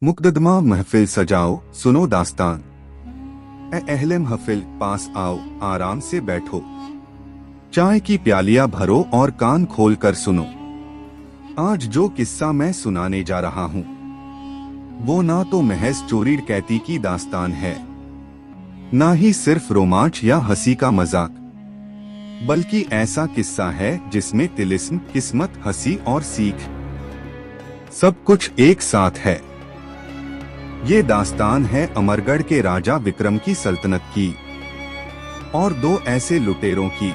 मुकदमा महफिल सजाओ, सुनो दास्तान। अहले महफिल पास आओ, आराम से बैठो, चाय की प्यालियां भरो और कान खोल कर सुनो। आज जो किस्सा मैं सुनाने जा रहा हूँ वो ना तो महज चोरी डकैती की दास्तान है, ना ही सिर्फ रोमांच या हंसी का मजाक, बल्कि ऐसा किस्सा है जिसमें तिलिस्म, किस्मत, हंसी और सीख सब कुछ एक साथ है। ये दास्तान है अमरगढ़ के राजा विक्रम की सल्तनत की और दो ऐसे लुटेरों की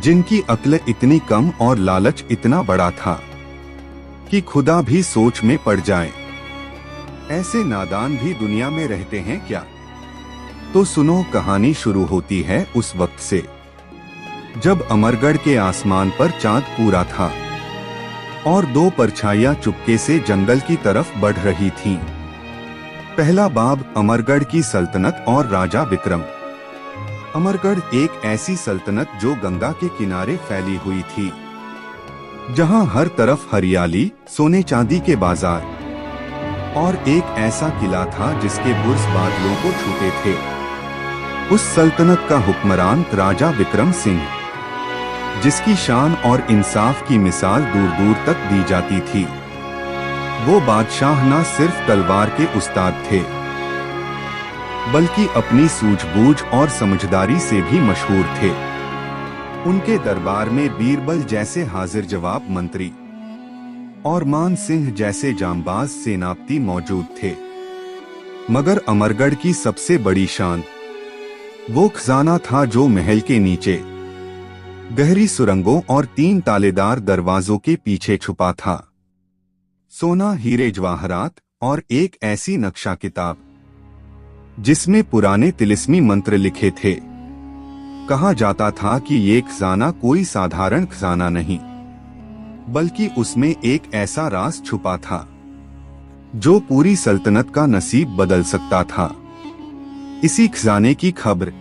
जिनकी अक्ल इतनी कम और लालच इतना बड़ा था कि खुदा भी सोच में पड़ जाए। ऐसे नादान भी दुनिया में रहते हैं क्या? तो सुनो, कहानी शुरू होती है उस वक्त से जब अमरगढ़ के आसमान पर चांद पूरा था और दो परछाइयां चुपके से जंगल की तरफ बढ़ रही थीं। पहला बाब, अमरगढ़ की सल्तनत और राजा विक्रम। अमरगढ़ एक ऐसी सल्तनत जो गंगा के किनारे फैली हुई थी, जहां हर तरफ हरियाली, सोने चांदी के बाजार और एक ऐसा किला था जिसके बुर्ज बादलों को छूते थे। उस सल्तनत का हुक्मरान राजा विक्रम सिंह, जिसकी शान और इंसाफ की मिसाल दूर दूर तक दी जाती थी। वो बादशाह न सिर्फ तलवार के उस्ताद थे, बल्कि अपनी सूझबूझ और समझदारी से भी मशहूर थे। उनके दरबार में बीरबल जैसे हाजिर जवाब मंत्री और मान सिंह जैसे जांबाज सेनापति मौजूद थे। मगर अमरगढ़ की सबसे बड़ी शान वो खजाना था जो महल के नीचे गहरी सुरंगों और 3 तालेदार दरवाजों के पीछे छुपा था। सोना, हीरे, जवाहरात और एक ऐसी नक्शा किताब जिसमें पुराने तिलिस्मी मंत्र लिखे थे। कहा जाता था कि ये खजाना कोई साधारण खजाना नहीं, बल्कि उसमें एक ऐसा राज छुपा था जो पूरी सल्तनत का नसीब बदल सकता था। इसी खजाने की खबर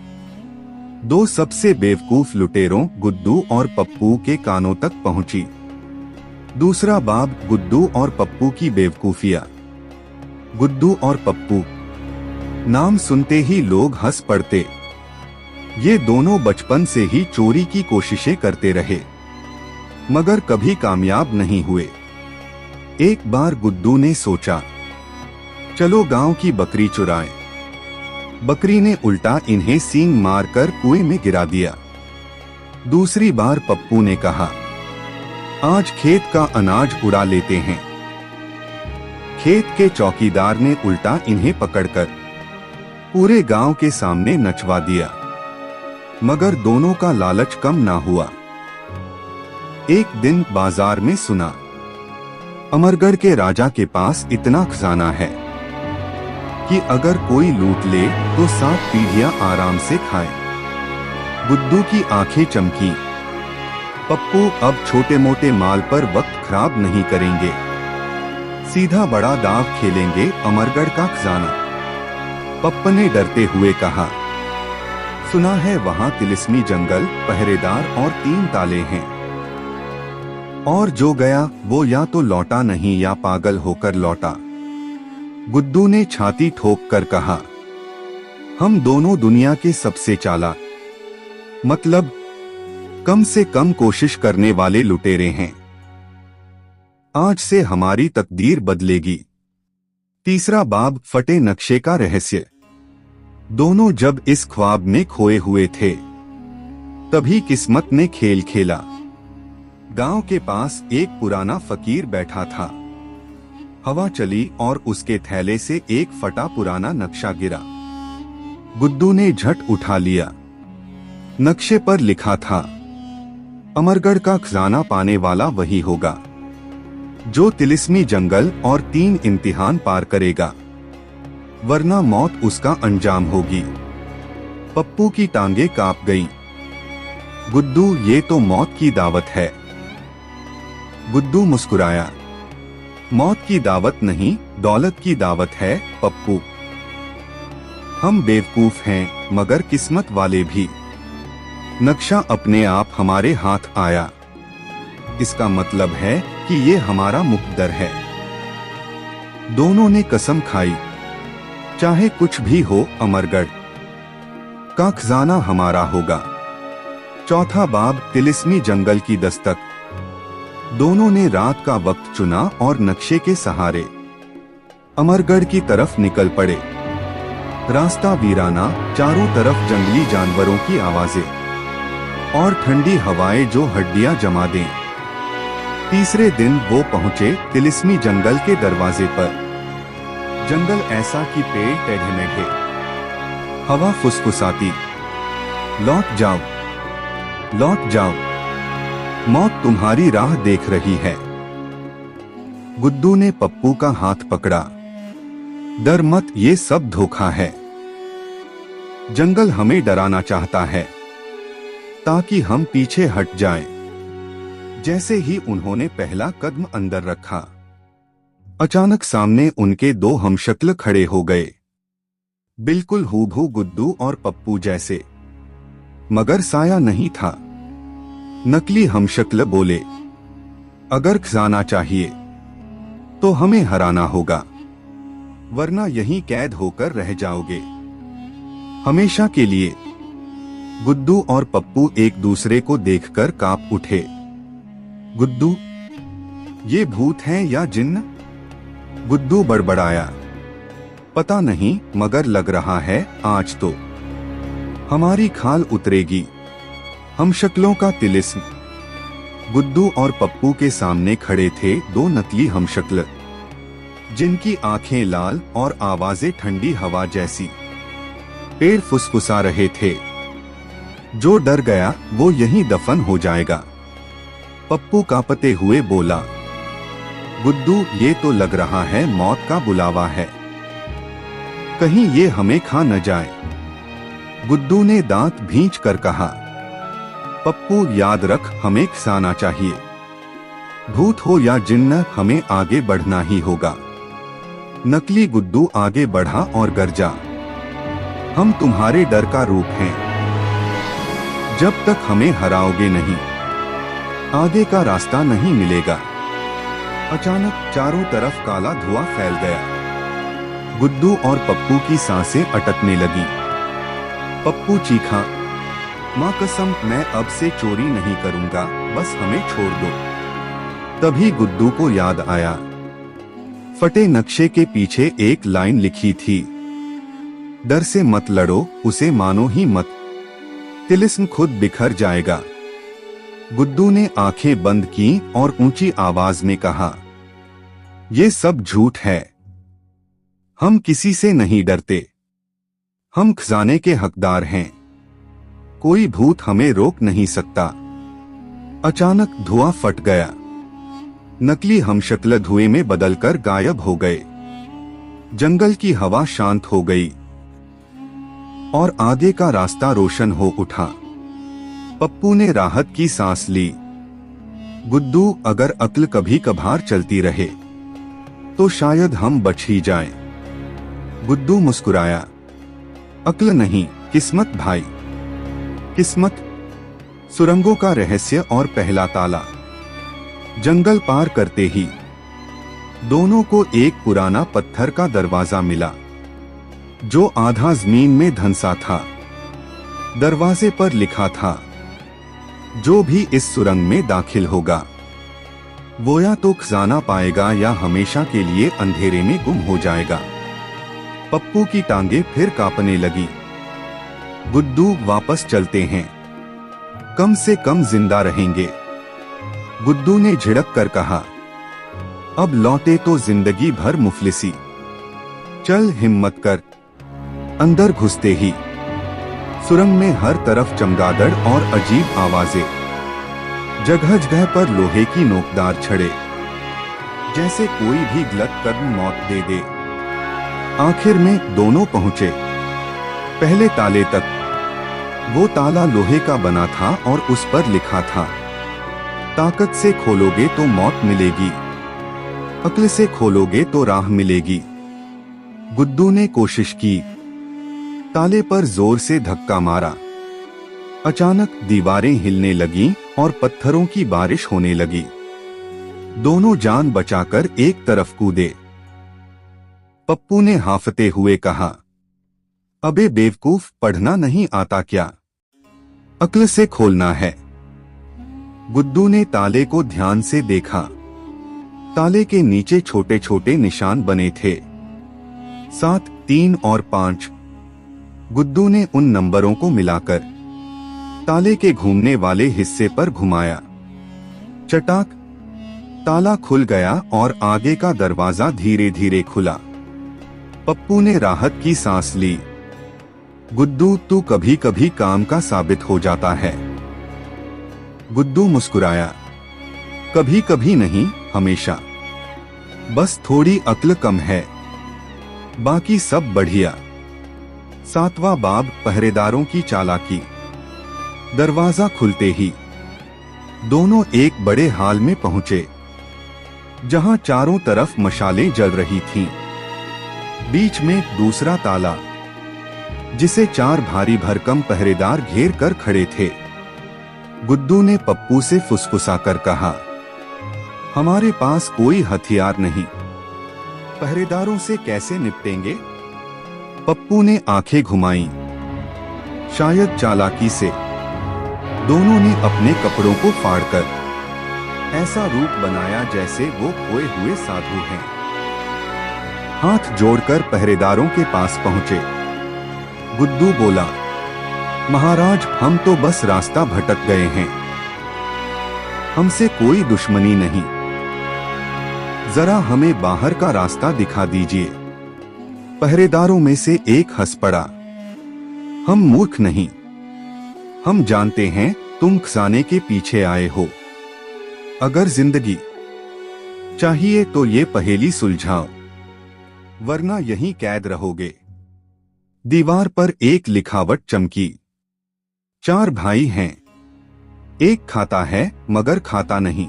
दो सबसे बेवकूफ लुटेरों गुड्डू और पप्पू के कानों तक पहुंची। दूसरा बाब, गुड्डू और पप्पू की बेवकूफियां। गुड्डू और पप्पू नाम सुनते ही लोग हंस पड़ते। ये दोनों बचपन से ही चोरी की कोशिशें करते रहे, मगर कभी कामयाब नहीं हुए। एक बार गुड्डू ने सोचा, चलो गांव की बकरी चुराएं। बकरी ने उल्टा इन्हें सींग मारकर कुएं में गिरा दिया। दूसरी बार पप्पू ने कहा, आज खेत का अनाज उड़ा लेते हैं। खेत के चौकीदार ने उल्टा इन्हें पकड़कर पूरे गांव के सामने नचवा दिया। मगर दोनों का लालच कम ना हुआ। एक दिन बाजार में सुना, अमरगढ़ के राजा के पास इतना खजाना है कि अगर कोई लूट ले तो 7 पीढ़ियां आराम से खाए। गुड्डू की आंखें चमकी। पप्पू अब छोटे मोटे माल पर वक्त खराब नहीं करेंगे, सीधा बड़ा दांव खेलेंगे, अमरगढ़ का खजाना। पप्पू ने डरते हुए कहा, सुना है वहां तिलिस्मी जंगल, पहरेदार और 3 ताले हैं, और जो गया वो या तो लौटा नहीं या पागल होकर लौटा। गुड्डू ने छाती ठोक कर कहा, हम दोनों दुनिया के सबसे चालाक, मतलब कम से कम कोशिश करने वाले लुटेरे हैं। आज से हमारी तकदीर बदलेगी। तीसरा बाब, फटे नक्शे का रहस्य। दोनों जब इस ख्वाब में खोए हुए थे, तभी किस्मत ने खेल खेला। गांव के पास एक पुराना फकीर बैठा था। हवा चली और उसके थैले से एक फटा पुराना नक्शा गिरा। गुड्डू ने झट उठा लिया। नक्शे पर लिखा था, अमरगढ़ का खजाना पाने वाला वही होगा जो तिलिस्मी जंगल और 3 इम्तिहान पार करेगा, वरना मौत उसका अंजाम होगी। पप्पू की टांगे कांप गईं। गुड्डू, ये तो मौत की दावत है। गुड्डू मुस्कुराया, मौत की दावत नहीं, दौलत की दावत है पप्पू। हम बेवकूफ हैं, मगर किस्मत वाले भी। नक्शा अपने आप हमारे हाथ आया, इसका मतलब है कि ये हमारा मुकद्दर है। दोनों ने कसम खाई, चाहे कुछ भी हो अमरगढ़ का खजाना हमारा होगा। चौथा बाब, तिलिस्मी जंगल की दस्तक। दोनों ने रात का वक्त चुना और नक्शे के सहारे अमरगढ़ की तरफ निकल पड़े। रास्ता वीराना, चारों तरफ जंगली जानवरों की आवाजें और ठंडी हवाएं जो हड्डियां जमा दें। तीसरे दिन वो पहुंचे तिलिस्मी जंगल के दरवाजे पर। जंगल ऐसा कि पेड़ टेढ़े मेढ़े, हवा फुसफुसाती। लौट जाओ, लौट जाओ, मौत तुम्हारी राह देख रही है। गुड्डू ने पप्पू का हाथ पकड़ा। डर मत, ये सब धोखा है। जंगल हमें डराना चाहता है ताकि हम पीछे हट जाएं। जैसे ही उन्होंने पहला कदम अंदर रखा, अचानक सामने उनके दो हमशक्ल खड़े हो गए, बिल्कुल हूबहू गुड्डू और पप्पू जैसे, मगर साया नहीं था। नकली हमशक्ल बोले, अगर खजाना चाहिए तो हमें हराना होगा, वरना यहीं कैद होकर रह जाओगे हमेशा के लिए। गुड्डू और पप्पू एक दूसरे को देखकर कांप उठे। गुड्डू, ये भूत हैं या जिन्न? गुड्डू बड़बड़ाया, पता नहीं, मगर लग रहा है आज तो हमारी खाल उतरेगी। हम शक्लों का तिलिस्म। गुड्डू और पप्पू के सामने खड़े थे दो नकली हमशक्ल, जिनकी आंखें लाल और आवाजें ठंडी हवा जैसी। पेड़ फुसफुसा रहे थे, जो डर गया वो यहीं दफन हो जाएगा। पप्पू कांपते हुए बोला, गुड्डू, ये तो लग रहा है मौत का बुलावा है, कहीं ये हमें खा न जाए। गुड्डू ने दांत भींच कर कहा, पप्पू याद रख, हमें खसाना चाहिए। भूत हो या जिन्न, हमें आगे बढ़ना ही होगा। नकली गुड्डू आगे बढ़ा और गरजा, हम तुम्हारे डर का रूप हैं। जब तक हमें हराओगे नहीं, आगे का रास्ता नहीं मिलेगा। अचानक चारों तरफ काला धुआं फैल गया। गुड्डू और पप्पू की सांसें अटकने लगी। पप्पू चीखा, मां कसम, मैं अब से चोरी नहीं करूंगा, बस हमें छोड़ दो। तभी गुड्डू को याद आया, फटे नक्शे के पीछे एक लाइन लिखी थी, डर से मत लड़ो, उसे मानो ही मत, तिलिस्म खुद बिखर जाएगा। गुड्डू ने आंखें बंद की और ऊंची आवाज में कहा, ये सब झूठ है, हम किसी से नहीं डरते, हम खजाने के हकदार हैं, कोई भूत हमें रोक नहीं सकता। अचानक धुआं फट गया। नकली हमशक्ल धुएं में बदलकर गायब हो गए। जंगल की हवा शांत हो गई और आगे का रास्ता रोशन हो उठा। पप्पू ने राहत की सांस ली। गुड्डू, अगर अक्ल कभी कभार चलती रहे तो शायद हम बच ही जाएं। गुड्डू मुस्कुराया, अक्ल नहीं, किस्मत भाई, किस्मत। सुरंगों का रहस्य और पहला ताला। जंगल पार करते ही दोनों को एक पुराना पत्थर का दरवाजा मिला, जो आधा जमीन में धंसा था। दरवाजे पर लिखा था, जो भी इस सुरंग में दाखिल होगा वो या तो खजाना पाएगा या हमेशा के लिए अंधेरे में गुम हो जाएगा। पप्पू की टांगे फिर कांपने लगी। गुड्डू, वापस चलते हैं, कम से कम जिंदा रहेंगे। गुड्डू ने झिड़क कर कहा, अब लौटे तो जिंदगी भर मुफलिसी। चल, हिम्मत कर। अंदर घुसते ही सुरंग में हर तरफ चमगादड़ और अजीब आवाजें। जगह जगह पर लोहे की नोकदार छड़े, जैसे कोई भी गलत कदम मौत दे दे। आखिर में दोनों पहुंचे पहले ताले तक। वो ताला लोहे का बना था और उस पर लिखा था, ताकत से खोलोगे तो मौत मिलेगी, अक्ल से खोलोगे तो राह मिलेगी। गुड्डू ने कोशिश की, ताले पर जोर से धक्का मारा। अचानक दीवारें हिलने लगीं और पत्थरों की बारिश होने लगी। दोनों जान बचाकर एक तरफ कूदे। पप्पू ने हांफते हुए कहा, अबे बेवकूफ, पढ़ना नहीं आता क्या? अक्ल से खोलना है। गुड्डू ने ताले को ध्यान से देखा। ताले के नीचे छोटे छोटे निशान बने थे, 7, 3 और 5। गुड्डू ने उन नंबरों को मिलाकर ताले के घूमने वाले हिस्से पर घुमाया। चटाक, ताला खुल गया और आगे का दरवाजा धीरे धीरे खुला। पप्पू ने राहत की सांस ली। गुड्डू, तू कभी कभी काम का साबित हो जाता है। गुड्डू मुस्कुराया, कभी कभी नहीं, हमेशा। बस थोड़ी अक्ल कम है, बाकी सब बढ़िया। 7वां बाब, पहरेदारों की चालाकी। दरवाजा खुलते ही दोनों एक बड़े हाल में पहुंचे, जहां चारों तरफ मशालें जल रही थीं। बीच में दूसरा ताला, जिसे 4 भारी भरकम पहरेदार घेर कर खड़े थे। गुड्डू ने पप्पू से फुसफुसाकर कहा, हमारे पास कोई हथियार नहीं, पहरेदारों से कैसे निपटेंगे? पप्पू ने आंखें घुमाईं। शायद चालाकी से। दोनों ने अपने कपड़ों को फाड़कर ऐसा रूप बनाया जैसे वो खोए हुए साधु हैं। हाथ जोड़कर पहरेदारों के पास पहुंचे। गुड्डू बोला, महाराज, हम तो बस रास्ता भटक गए हैं, हमसे कोई दुश्मनी नहीं, जरा हमें बाहर का रास्ता दिखा दीजिए। पहरेदारों में से एक हंस पड़ा, हम मूर्ख नहीं, हम जानते हैं तुम खजाने के पीछे आए हो। अगर जिंदगी चाहिए तो ये पहेली सुलझाओ, वरना यहीं कैद रहोगे। दीवार पर एक लिखावट चमकी। 4 भाई हैं, एक खाता है मगर खाता नहीं,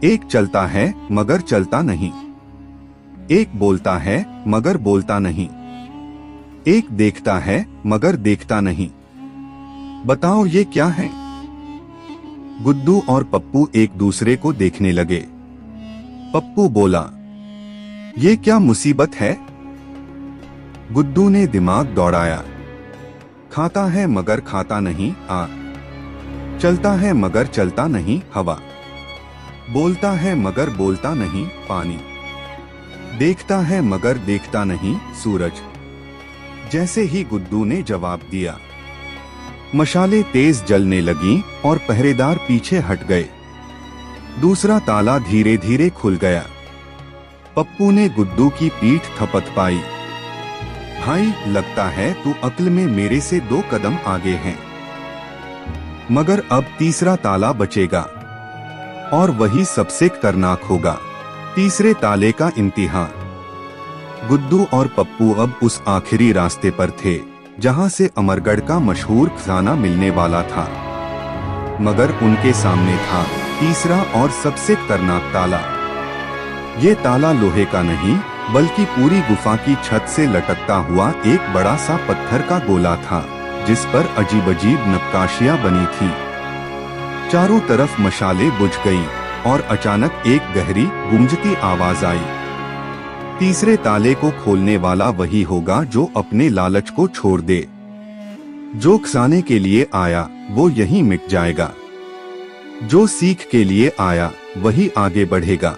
एक चलता है मगर चलता नहीं, एक बोलता है मगर बोलता नहीं, एक देखता है मगर देखता नहीं। बताओ ये क्या है? गुड्डू और पप्पू एक दूसरे को देखने लगे। पप्पू बोला, ये क्या मुसीबत है? गुड्डू ने दिमाग दौड़ाया। खाता है मगर खाता नहीं, आग। चलता है मगर चलता नहीं, हवा। बोलता है मगर बोलता नहीं, पानी। देखता है मगर देखता नहीं, सूरज। जैसे ही गुड्डू ने जवाब दिया, मशालें तेज जलने लगीं और पहरेदार पीछे हट गए। दूसरा ताला धीरे धीरे खुल गया। पप्पू ने गुड्डू की पीठ थपथपाई। भाई, लगता है तू अक्ल में मेरे से 2 कदम आगे हैं, मगर अब तीसरा ताला बचेगा और वही सबसे खतरनाक होगा। तीसरे ताले का इम्तिहान। गुड्डू और पप्पू अब उस आखिरी रास्ते पर थे जहां से अमरगढ़ का मशहूर खजाना मिलने वाला था, मगर उनके सामने था तीसरा और सबसे खतरनाक ताला। ये ताला लोहे का नहीं, बल्कि पूरी गुफा की छत से लटकता हुआ एक बड़ा सा पत्थर का गोला था, जिस पर अजीब-अजीब नक्काशियां बनी थीं। चारों तरफ मशालें बुझ गईं और अचानक एक गहरी गूंजती आवाज आई। तीसरे ताले को खोलने वाला वही होगा जो अपने लालच को छोड़ दे। जो खजाने के लिए आया वो यहीं मिट जाएगा, जो सीख के लिए आया वही आगे बढ़ेगा।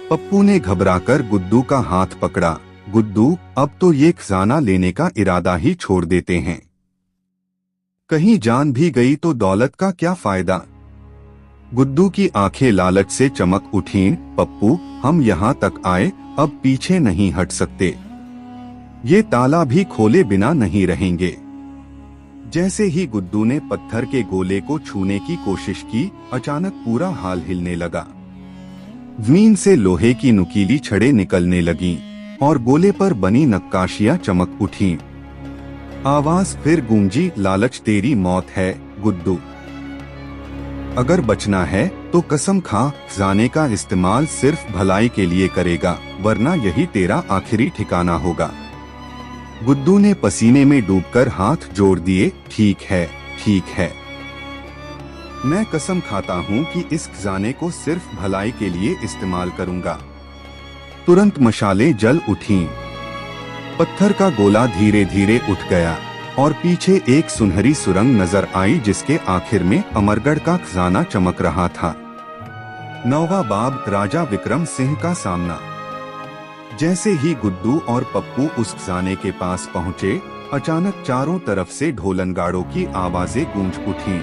पप्पू ने घबराकर गुड्डू का हाथ पकड़ा। गुड्डू, अब तो ये खजाना लेने का इरादा ही छोड़ देते हैं, कहीं जान भी गई तो दौलत का क्या फायदा? गुड्डू की आंखें लालच से चमक उठीं। पप्पू, हम यहाँ तक आए, अब पीछे नहीं हट सकते। ये ताला भी खोले बिना नहीं रहेंगे। जैसे ही गुड्डू ने पत्थर के गोले को छूने की कोशिश की, अचानक पूरा हाल हिलने लगा। जमीन से लोहे की नुकीली छड़ें निकलने लगीं और गोले पर बनी नक्काशियां चमक उठीं। आवाज फिर गूंजी, लालच तेरी मौत है गुड्डू। अगर बचना है तो कसम खा, खजाने का इस्तेमाल सिर्फ भलाई के लिए करेगा, वरना यही तेरा आखिरी ठिकाना होगा। गुड्डू ने पसीने में डूबकर हाथ जोड़ दिए। ठीक है, ठीक है, मैं कसम खाता हूँ कि इस खजाने को सिर्फ भलाई के लिए इस्तेमाल करूंगा। तुरंत मशालें जल उठीं। पत्थर का गोला धीरे धीरे उठ गया और पीछे एक सुनहरी सुरंग नजर आई जिसके आखिर में अमरगढ़ का खजाना चमक रहा था। नवाब राजा विक्रम सिंह का सामना। जैसे ही गुड्डू और पप्पू उस खजाने के पास पहुंचे, अचानक चारों तरफ से ढोलनगाड़ों की आवाजें गूंज उठीं।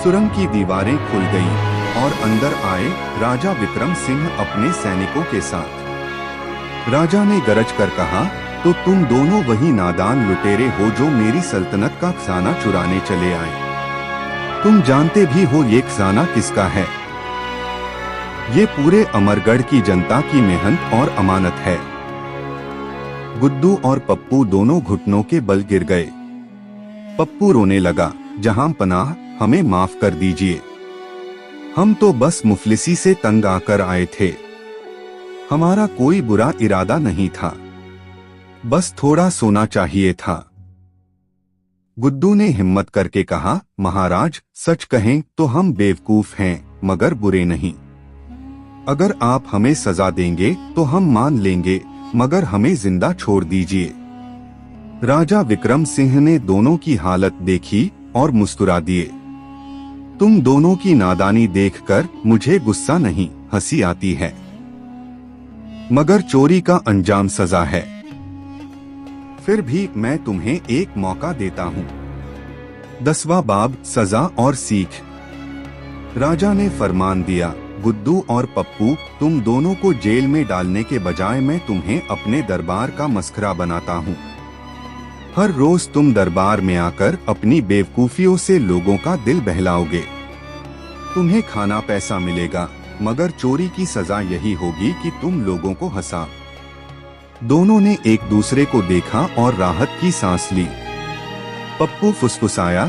सुरंग की दीवारें खुल गईं और अंदर आए राजा विक्रम सिंह अपने सैनिकों के साथ। राजा ने गरज कर कहा, तो तुम दोनों वही नादान लुटेरे हो जो मेरी सल्तनत का खजाना चुराने चले आए। तुम जानते भी हो ये खजाना किसका है। ये पूरे अमरगढ़ की जनता की मेहनत और अमानत है। गुड्डू और पप्पू दोनों घुटनों के बल गिर गए। पप्पू रोने लगा, जहां पनाह, हमें माफ कर दीजिए। हम तो बस मुफलिसी से तंग आकर आए थे। हमारा कोई बुरा इरादा नहीं था, बस थोड़ा सोना चाहिए था। गुड्डू ने हिम्मत करके कहा, महाराज सच कहें तो हम बेवकूफ हैं मगर बुरे नहीं। अगर आप हमें सजा देंगे तो हम मान लेंगे, मगर हमें जिंदा छोड़ दीजिए। राजा विक्रम सिंह ने दोनों की हालत देखी और मुस्कुरा दिए। तुम दोनों की नादानी देखकर मुझे गुस्सा नहीं, हंसी आती है, मगर चोरी का अंजाम सजा है। फिर भी मैं तुम्हें एक मौका देता हूँ। 10वां बाब, सजा और सीख। राजा ने फरमान दिया, गुड्डू और पप्पू, तुम दोनों को जेल में डालने के बजाय मैं तुम्हें अपने दरबार का मस्खरा बनाता हूँ। हर रोज तुम दरबार में आकर अपनी बेवकूफियों से लोगों का दिल बहलाओगे। तुम्हें खाना पैसा मिलेगा, मगर चोरी की सजा यही होगी कि तुम लोगों को हंसा। दोनों ने एक दूसरे को देखा और राहत की सांस ली। पप्पू फुसफुसाया,